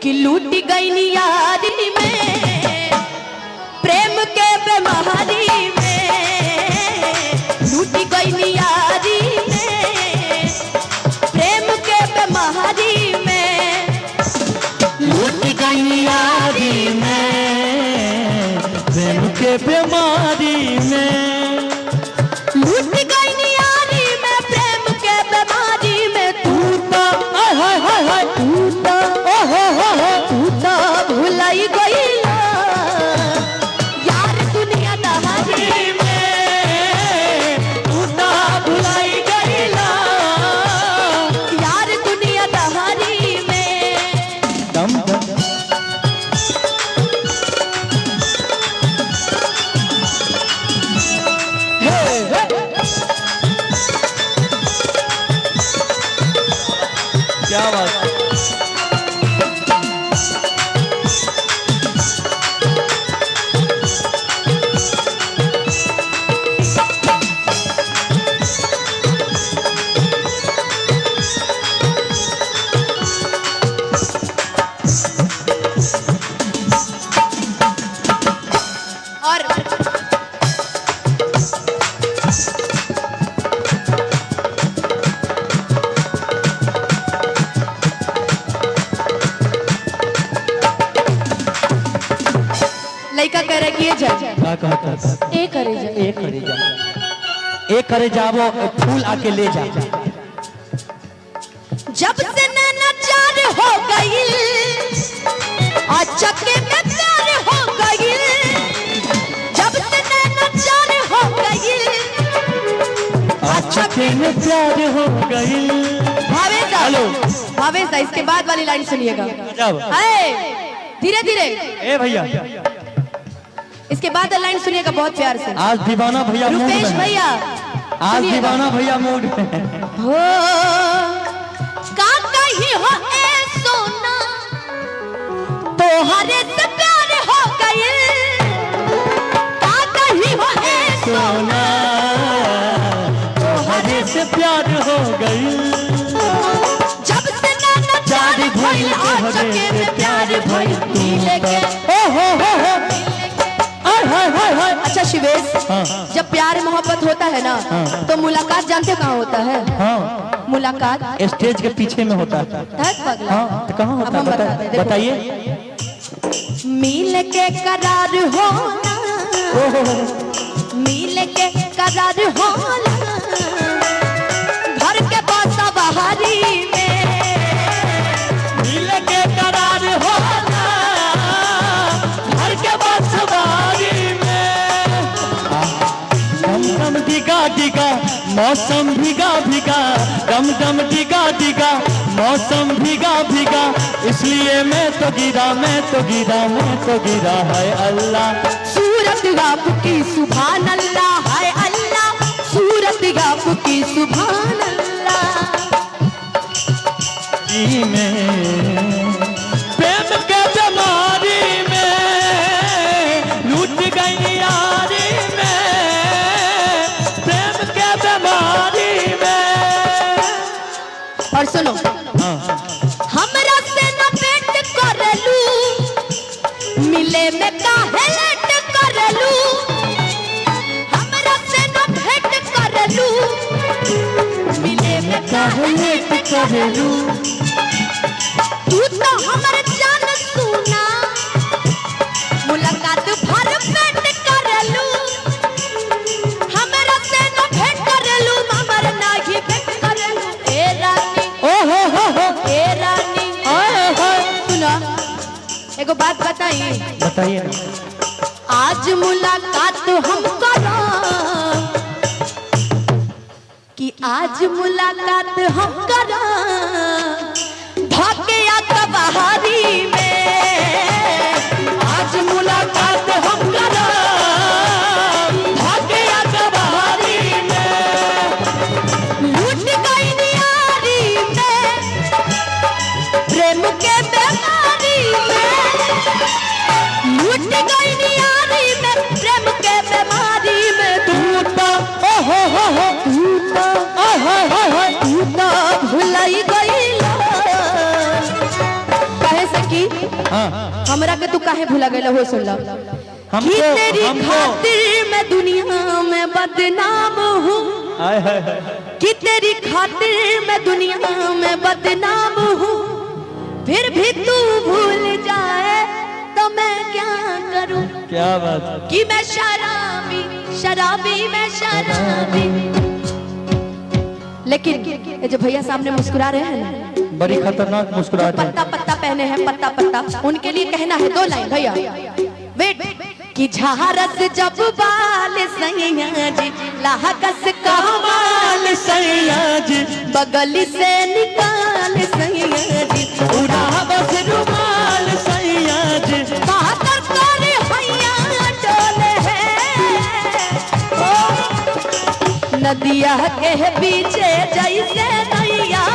कि लूट गई यारी में प्रेम के बेमारी में, लूट गई यारी में प्रेम के बेमारी में, लूट गई यारी में प्रेम के बीमारी में, लूट गई यारी में प्रेम के बीमारी में। तू तो हाय हाय हाय तू तो तू तो भुलाई गई यार दुनिया दहारी में तू तो भुलाई गई यार दुनिया दहारी में। दम क्या बात और लड़का कह रहा कि ये जा क्या कहता ए करे जा एक करे जा, एक करे जावो फूल आके ले जा। जब से नैना चार हो गई चक्के में प्यार हो गई, जब से नैना चार हो गई चक्के में प्यार हो गई। भावेश हेलो भावेश इसके बाद वाली लाइन सुनिएगा। धीरे धीरे ए भैया इसके बाद लाइन सुनिएगा बहुत प्यार से। आज दीवाना भैया मूड में रुपेश है। भैया आज दीवाना भैया मूड में है। हो का कहीं हो ए सोना तोहरे से प्यार हो गई, का कहीं हो ए सोना तोहरे से प्यार हो गई, जब से नैना चार भइल और चके में प्यार भइल मिले के अच्छा शिवेश हाँ। जब प्यार मोहब्बत होता है ना हाँ। तो मुलाकात जानते हो कहाँ होता है? हाँ मुलाकात स्टेज के पीछे में होता है। पगला हाँ तो कहाँ अब होता हम है बताते हैं, देखो। बताइए। मिल के करार होना, मिल के करार होना घर के बासा बहारी में, मिल के करार होना घर के बसवारी में। डम डम डिगा डिगा मौसम भीगा भीगा, डम डम डिगा डिगा मौसम भीगा भीगा, इसलिए मैं तो गिरा मैं तो गिरा मैं तो गिरा है अल्लाह। सूरत आपकी सुभान अल्लाह है अल्लाह, सूरत आपकी सुभान अल्लाह। में प्रेम के बीमारी में लूट गई यारी में, प्रेम के बीमारी में। और सुनो हमरा से न भेंट करलू, मिले में काहे लेट करलू, हमरा से न भेंट करलू, मिले में काहे लेट करलू। तू तो हमर जान सुना मुलाकात भर भेंट करलू, हमरा से न भेंट करलू, हमर नाही भेंट करलू। ए रानी ए रानी सुना एगो बात बताई, बताइए। आज मुलाकात हम करा कि आज मुलाकात हम करा भाग्य बहारी में, आज मुलाकात हम करा भाग्य बहारी में। लूट गई यारी में प्रेम के बीमारी में, लूट गई यारी में प्रेम के बीमारी में। तू तो भुलाई गई कि हाँ हमरा के तू काहे भुला गइल हो सुन लो कि तेरी खातिर मैं दुनिया में बदनाम हूँ हाय हाय हाय कि तेरी खातिर मैं दुनिया में बदनाम हूँ फिर भी तू भूल जाए तो मैं क्या करूं क्या बात है। कि मैं शराबी शराबी मैं शराबी। लेकिन ये जो भैया सामने मुस्कुरा रहे हैं ना बड़ी खतरनाक मुस्कुराहट है। पत्ता पत्ता पहने हैं पत्ता पत्ता उनके लिए कहना है 2 लाइन भैया वेट कि झारस जब बाल सैया जी लाहकस कमाल सैया जी बगल से निकाल सैया जी उड़ा बस रुमाल सैया जी बात कर हैया डोले है ओ नदिया के पीछे जैसे नैया